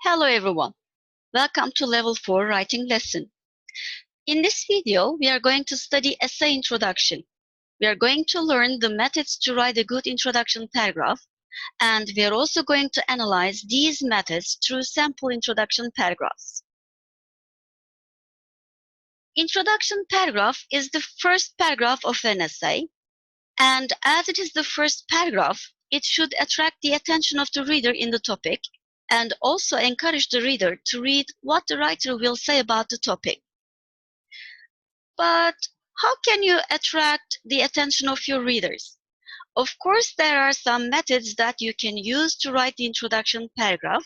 Hello everyone, welcome to Level 4 Writing Lesson. In this video, we are going to study essay introduction. We are going to learn the methods to write a good introduction paragraph, and we are also going to analyze these methods through sample introduction paragraphs. Introduction paragraph is the first paragraph of an essay, and as it is the first paragraph, it should attract the attention of the reader in the topic and also encourage the reader to read what the writer will say about the topic. But how can you attract the attention of your readers? Of course, there are some methods that you can use to write the introduction paragraph,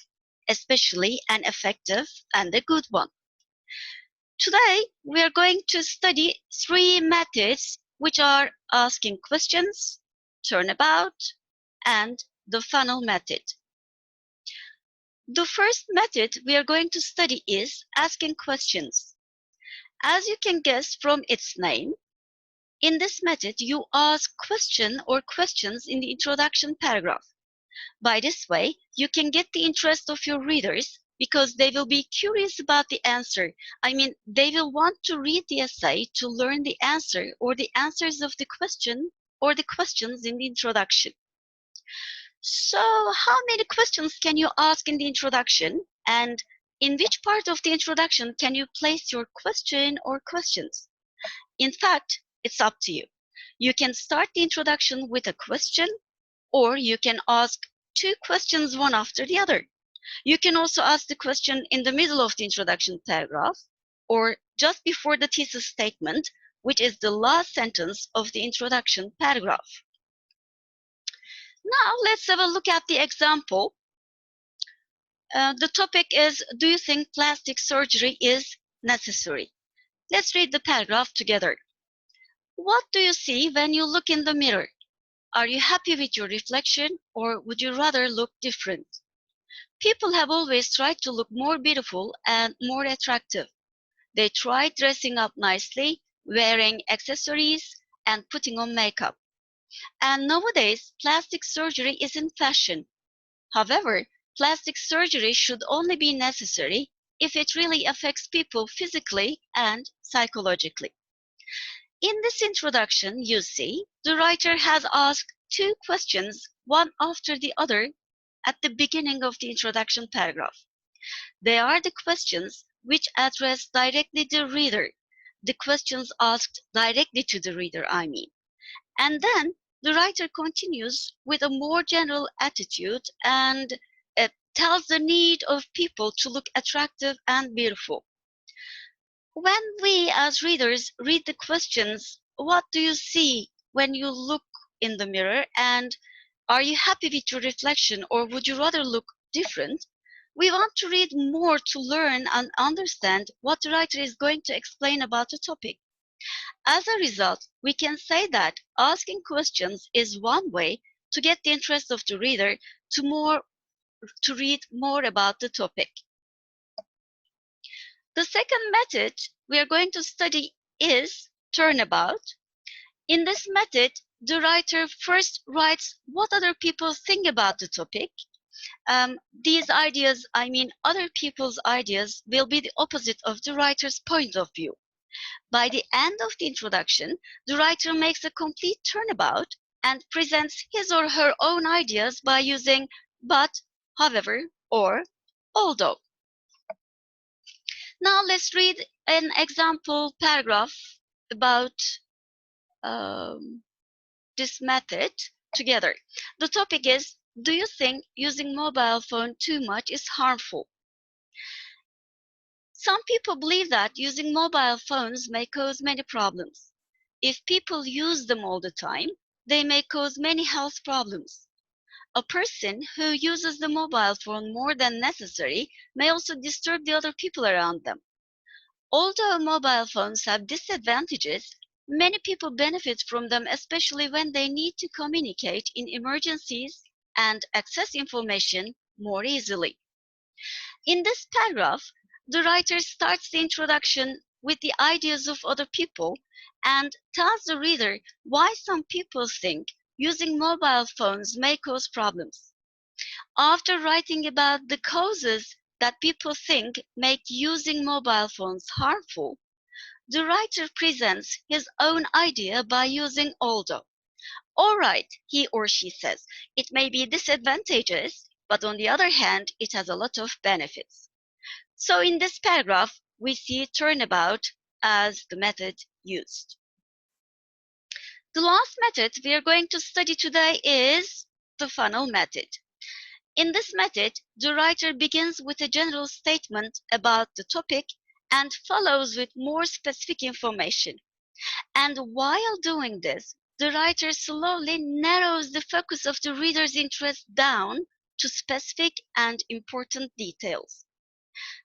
especially an effective and a good one. Today, we are going to study three methods, which are asking questions, turnabout, and the funnel method. The first method we are going to study is asking questions. As you can guess from its name, in this method you ask question or questions in the introduction paragraph. By this way, you can get the interest of your readers because they will be curious about the answer. I mean, they will want to read the essay to learn the answer or the answers of the question or the questions in the introduction. So, how many questions can you ask in the introduction? And in which part of the introduction can you place your question or questions? In fact, it's up to you. You can start the introduction with a question, or you can ask two questions one after the other. You can also ask the question in the middle of the introduction paragraph, or just before the thesis statement, which is the last sentence of the introduction paragraph. Now, let's have a look at the example. The topic is, do you think plastic surgery is necessary? Let's read the paragraph together. What do you see when you look in the mirror? Are you happy with your reflection, or would you rather look different? People have always tried to look more beautiful and more attractive. They try dressing up nicely, wearing accessories, and putting on makeup. And nowadays, plastic surgery is in fashion. However, plastic surgery should only be necessary if it really affects people physically and psychologically. In this introduction, you see, the writer has asked two questions, one after the other, at the beginning of the introduction paragraph. They are the questions which address directly the reader, the questions asked directly to the reader, I mean. And then the writer continues with a more general attitude and tells the need of people to look attractive and beautiful. When we as readers read the questions, what do you see when you look in the mirror, and are you happy with your reflection, or would you rather look different? We want to read more to learn and understand what the writer is going to explain about the topic. As a result, we can say that asking questions is one way to get the interest of the reader to read more about the topic. The second method we are going to study is turnabout. In this method, the writer first writes what other people think about the topic. These ideas, I mean other people's ideas, will be the opposite of the writer's point of view. By the end of the introduction, the writer makes a complete turnabout and presents his or her own ideas by using but, however, or although. Now let's read an example paragraph about this method together. The topic is, do you think using mobile phone too much is harmful? Some people believe that using mobile phones may cause many problems. If people use them all the time, they may cause many health problems. A person who uses the mobile phone more than necessary may also disturb the other people around them. Although mobile phones have disadvantages, many people benefit from them, especially when they need to communicate in emergencies and access information more easily. In this paragraph, the writer starts the introduction with the ideas of other people and tells the reader why some people think using mobile phones may cause problems. After writing about the causes that people think make using mobile phones harmful, the writer presents his own idea by using although. All right, he or she says, it may be disadvantageous, but on the other hand, it has a lot of benefits. So in this paragraph, we see turnabout as the method used. The last method we are going to study today is the funnel method. In this method, the writer begins with a general statement about the topic and follows with more specific information. And while doing this, the writer slowly narrows the focus of the reader's interest down to specific and important details.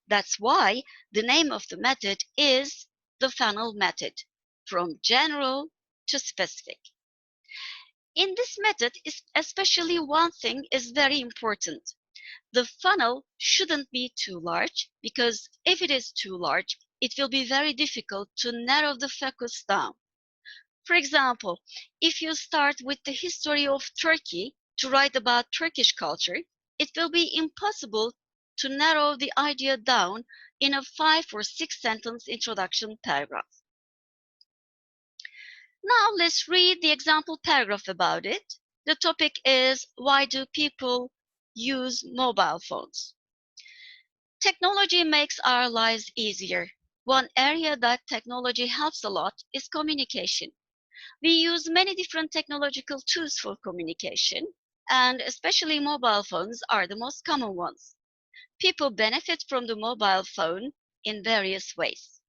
That's why the name of the method is the funnel method, from general to specific. In this method, especially one thing is very important. The funnel shouldn't be too large, because if it is too large, it will be very difficult to narrow the focus down. For example, if you start with the history of Turkey to write about Turkish culture, it will be impossible to narrow the idea down in a 5 or 6 sentence introduction paragraph. Now let's read the example paragraph about it. The topic is, why do people use mobile phones? Technology makes our lives easier. One area that technology helps a lot is communication. We use many different technological tools for communication, and especially mobile phones are the most common ones. People benefit from the mobile phone in various ways.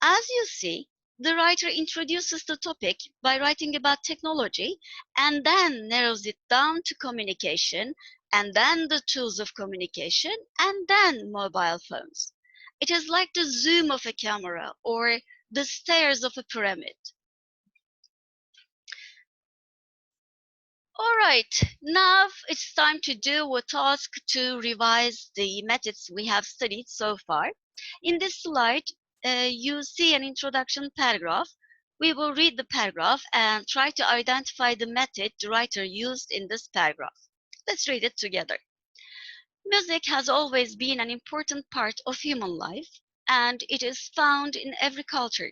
As you see, the writer introduces the topic by writing about technology and then narrows it down to communication and then the tools of communication and then mobile phones. It is like the zoom of a camera or the stairs of a pyramid. All right, now it's time to do a task to revise the methods we have studied so far. In this slide, you see an introduction paragraph. We will read the paragraph and try to identify the method the writer used in this paragraph. Let's read it together. Music has always been an important part of human life, and it is found in every culture.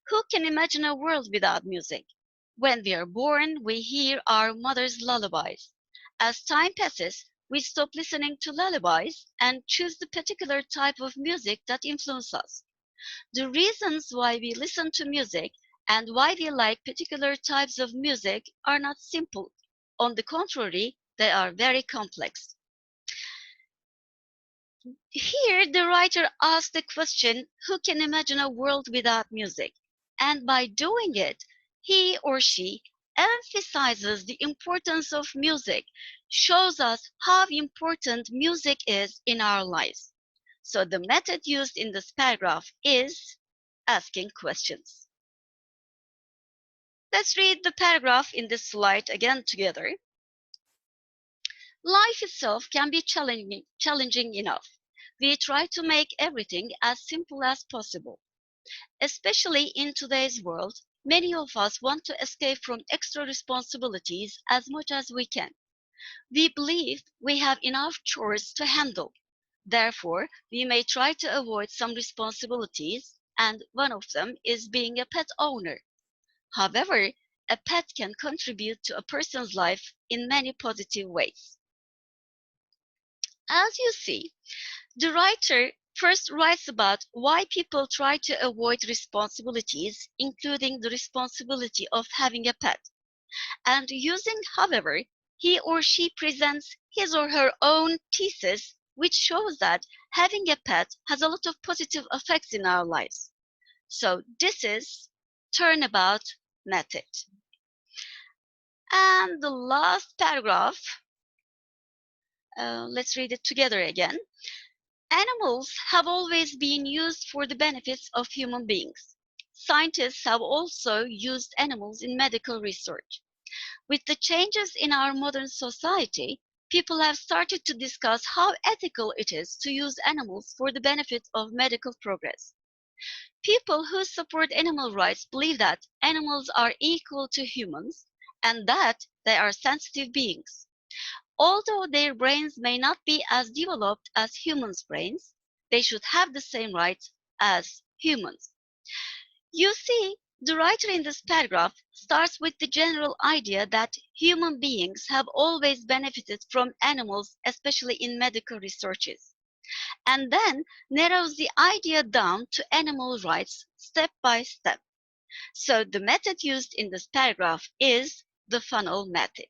Who can imagine a world without music? When we are born, we hear our mother's lullabies. As time passes, we stop listening to lullabies and choose the particular type of music that influences us. The reasons why we listen to music and why we like particular types of music are not simple. On the contrary, they are very complex. Here, the writer asks the question, who can imagine a world without music? And by doing it, he or she emphasizes the importance of music, shows us how important music is in our lives. So the method used in this paragraph is asking questions. Let's read the paragraph in this slide again together. Life itself can be challenging enough. We try to make everything as simple as possible. Especially in today's world, many of us want to escape from extra responsibilities as much as we can. We believe we have enough chores to handle. Therefore, we may try to avoid some responsibilities, and one of them is being a pet owner. However, a pet can contribute to a person's life in many positive ways. As you see, the writer first writes about why people try to avoid responsibilities, including the responsibility of having a pet. And using however, he or she presents his or her own thesis, which shows that having a pet has a lot of positive effects in our lives. So this is turnabout method. And the last paragraph, let's read it together again. Animals have always been used for the benefits of human beings. Scientists have also used animals in medical research. With the changes in our modern society, people have started to discuss how ethical it is to use animals for the benefit of medical progress. People who support animal rights believe that animals are equal to humans and that they are sensitive beings. Although their brains may not be as developed as humans' brains, they should have the same rights as humans. You see, the writer in this paragraph starts with the general idea that human beings have always benefited from animals, especially in medical researches, and then narrows the idea down to animal rights step by step. So the method used in this paragraph is the funnel method.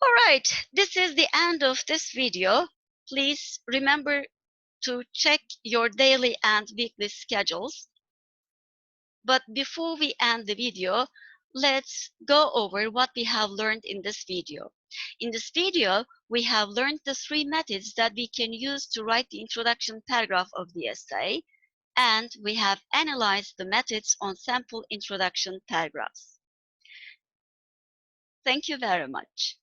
All right, this is the end of this video. Please remember to check your daily and weekly schedules. But before we end the video, let's go over what we have learned in this video. In this video, we have learned the 3 methods that we can use to write the introduction paragraph of the essay, and we have analyzed the methods on sample introduction paragraphs. Thank you very much.